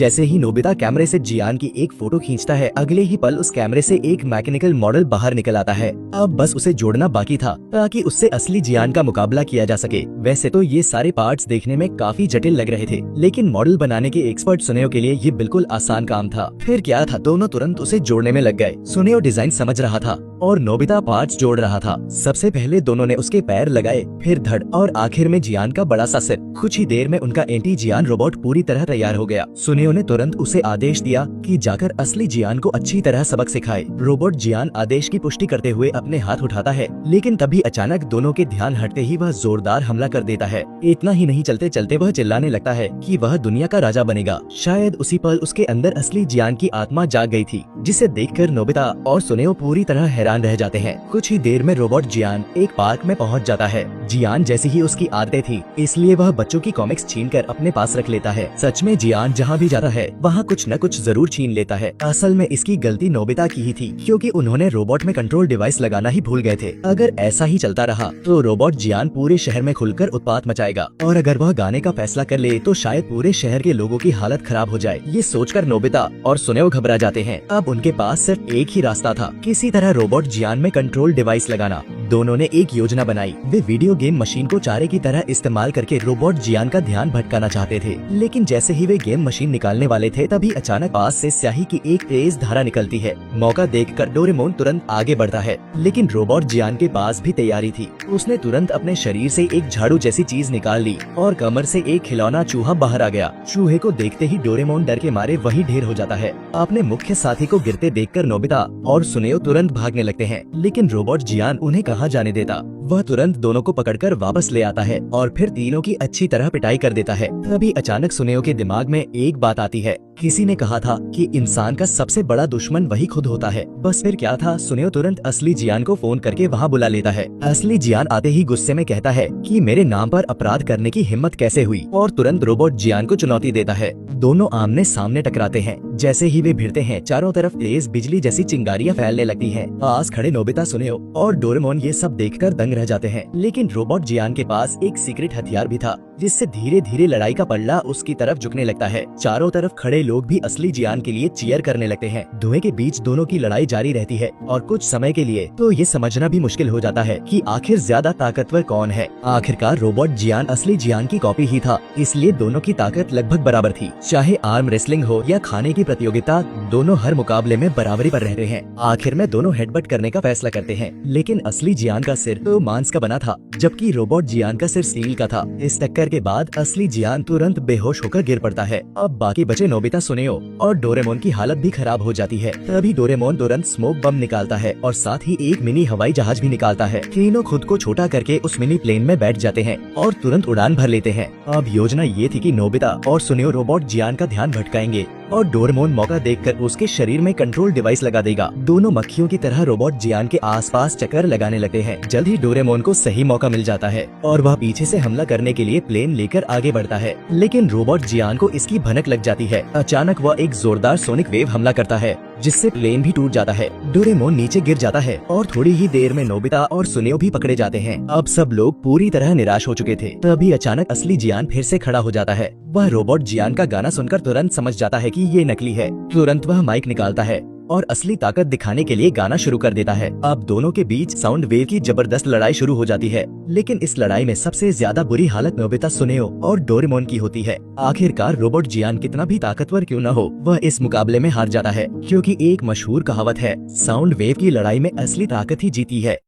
जैसे ही नोबिता कैमरे से जियान की एक फोटो खींचता है, अगले ही पल उस कैमरे से एक मैकेनिकल मॉडल बाहर निकल आता है। अब बस उसे जोड़ना बाकी था ताकि उससे असली जियान का मुकाबला किया जा सके। वैसे तो ये सारे पार्ट्स देखने में काफी जटिल लग रहे थे, लेकिन मॉडल बनाने के एक्सपर्ट सुनेओ के लिए ये बिल्कुल आसान काम था। फिर क्या था, दोनों तुरंत उसे जोड़ने में लग गए। सुनेओ डिजाइन समझ रहा था और नोबिता पार्ट्स जोड़ रहा था। सबसे पहले दोनों ने उसके पैर लगाए, फिर धड़ और आखिर में जियान का बड़ा सा सिर। कुछ ही देर में उनका एंटी जियान रोबोट पूरी तरह तैयार हो गया। सुनेओ ने तुरंत उसे आदेश दिया कि जाकर असली जियान को अच्छी तरह सबक सिखाए। रोबोट जियान आदेश की पुष्टि करते हुए अपने हाथ उठाता है, लेकिन तभी अचानक दोनों के ध्यान हटते ही वह जोरदार हमला कर देता है। इतना ही नहीं, चलते चलते वह चिल्लाने लगता है कि वह दुनिया का राजा बनेगा। शायद उसी पल उसके अंदर असली जियान की आत्मा जाग गई थी, जिसे देखकर नोबिता और सुनेओ पूरी तरह हैरान रह जाते हैं। कुछ ही देर में रोबोट जियान एक पार्क में पहुंच जाता है। जियान जैसी ही उसकी आदतें थी, इसलिए वह बच्चों की कॉमिक्स छीनकर अपने पास रख लेता है। सच में जियान जहाँ भी जाता है वहाँ कुछ न कुछ जरूर छीन लेता है। असल में इसकी गलती नोबिता की ही थी, क्योंकि उन्होंने रोबोट में कंट्रोल डिवाइस लगाना ही भूल गए थे। अगर ऐसा ही चलता रहा तो रोबोट जियान पूरे शहर में खुलकर उत्पात मचाएगा, और अगर वह गाने का फैसला कर ले तो शायद पूरे शहर के लोगों की हालत खराब हो जाए। ये सोचकर नोबिता और सुनेओ घबरा जाते हैं। अब उनके पास सिर्फ एक ही रास्ता था, किसी तरह रोबोट जियान में कंट्रोल डिवाइस लगाना। दोनों ने एक योजना बनाई। वे वीडियो गेम मशीन को चारे की तरह इस्तेमाल करके रोबोट जियान का ध्यान भटकाना चाहते थे। लेकिन जैसे ही वे गेम मशीन निकालने वाले थे, तभी अचानक पास से स्याही की एक तेज धारा निकलती है। मौका देखकर डोरेमोन तुरंत आगे बढ़ता है, लेकिन रोबोट जियान के पास भी तैयारी थी। उसने तुरंत अपने शरीर से एक झाड़ू जैसी चीज निकाल ली और कमर से एक खिलौना चूहा बाहर आ गया। चूहे को देखते ही डोरेमोन डर के मारे वहीं ढेर हो जाता है। अपने मुख्य साथी को गिरते देखकर नोबिता और सुनेओ तुरंत भागने लगते हैं, लेकिन रोबोट जियान उन्हें कहाँ जाने देता। वह तुरंत दोनों को पकड़कर वापस ले आता है और फिर तीनों की अच्छी तरह पिटाई कर देता है। तभी अचानक सुनेओ के दिमाग में एक बात आती है। किसी ने कहा था कि इंसान का सबसे बड़ा दुश्मन वही खुद होता है। बस फिर क्या था, सुनेओ तुरंत असली जियान को फोन करके वहाँ बुला लेता है। असली जियान आते ही गुस्से में कहता है कि मेरे नाम पर अपराध करने की हिम्मत कैसे हुई, और तुरंत रोबोट जियान को चुनौती देता है। दोनों आमने सामने टकराते हैं। जैसे ही वे भिड़ते हैं, चारों तरफ तेज बिजली जैसी चिंगारियां फैलने लगती हैं। पास खड़े नोबिता, सुनेओ और डोरेमोन ये सब देखकर दंग रह जाते हैं। लेकिन रोबोट जियान के पास एक सीक्रेट हथियार भी था, जिससे धीरे धीरे लड़ाई का पल्ला उसकी तरफ झुकने लगता है। चारों तरफ खड़े लोग भी असली जियान के लिए चीयर करने लगते हैं। धुएं के बीच दोनों की लड़ाई जारी रहती है, और कुछ समय के लिए तो ये समझना भी मुश्किल हो जाता है कि आखिर ज्यादा ताकतवर कौन है। आखिरकार रोबोट जियान असली जियान की कॉपी ही था, इसलिए दोनों की ताकत लगभग बराबर थी। चाहे आर्म रेसलिंग हो या खाने की प्रतियोगिता, दोनों हर मुकाबले में बराबरी पर रहते हैं। आखिर में दोनों हेडबट करने का फैसला करते हैं, लेकिन असली जियान का सिर तो मांस का बना था, जबकि रोबोट जियान का सिर स्टील का था। इस टक्कर के बाद असली जियान तुरंत बेहोश होकर गिर पड़ता है। अब बाकी बचे नोबिता, सुनेओ और डोरेमोन की हालत भी खराब हो जाती है। तभी डोरेमोन तुरंत स्मोक बम निकालता है और साथ ही एक मिनी हवाई जहाज भी निकालता है। तीनों खुद को छोटा करके उस मिनी प्लेन में बैठ जाते हैं और तुरंत उड़ान भर लेते हैं। अब योजना ये थी कि नोबिता और सुनेओ रोबोट जियान का ध्यान भटकाएंगे और डोरेमोन मौका देखकर उसके शरीर में कंट्रोल डिवाइस लगा देगा। दोनों मक्खियों की तरह रोबोट जियान के आसपास चक्कर लगाने लगते हैं। जल्द ही डोरेमोन को सही मौका मिल जाता है और वह पीछे से हमला करने के लिए प्लेन लेकर आगे बढ़ता है, लेकिन रोबोट जियान को इसकी भनक लग जाती है। अचानक वह एक जोरदार सोनिक वेव हमला करता है, जिससे प्लेन भी टूट जाता है। डोरेमोन नीचे गिर जाता है और थोड़ी ही देर में नोबिता और सुनेओ भी पकड़े जाते हैं। अब सब लोग पूरी तरह निराश हो चुके थे। तभी अचानक असली जियान फिर से खड़ा हो जाता है। वह रोबोट जियान का गाना सुनकर तुरंत समझ जाता है कि ये नकली है। तुरंत वह माइक निकालता है और असली ताकत दिखाने के लिए गाना शुरू कर देता है। अब दोनों के बीच साउंड वेव की जबरदस्त लड़ाई शुरू हो जाती है, लेकिन इस लड़ाई में सबसे ज्यादा बुरी हालत नोबिता, सुनेओ और डोरेमोन की होती है। आखिरकार रोबोट जियान कितना भी ताकतवर क्यों न हो, वह इस मुकाबले में हार जाता है, क्योंकि एक मशहूर कहावत है, साउंड वेव की लड़ाई में असली ताकत ही जीती है।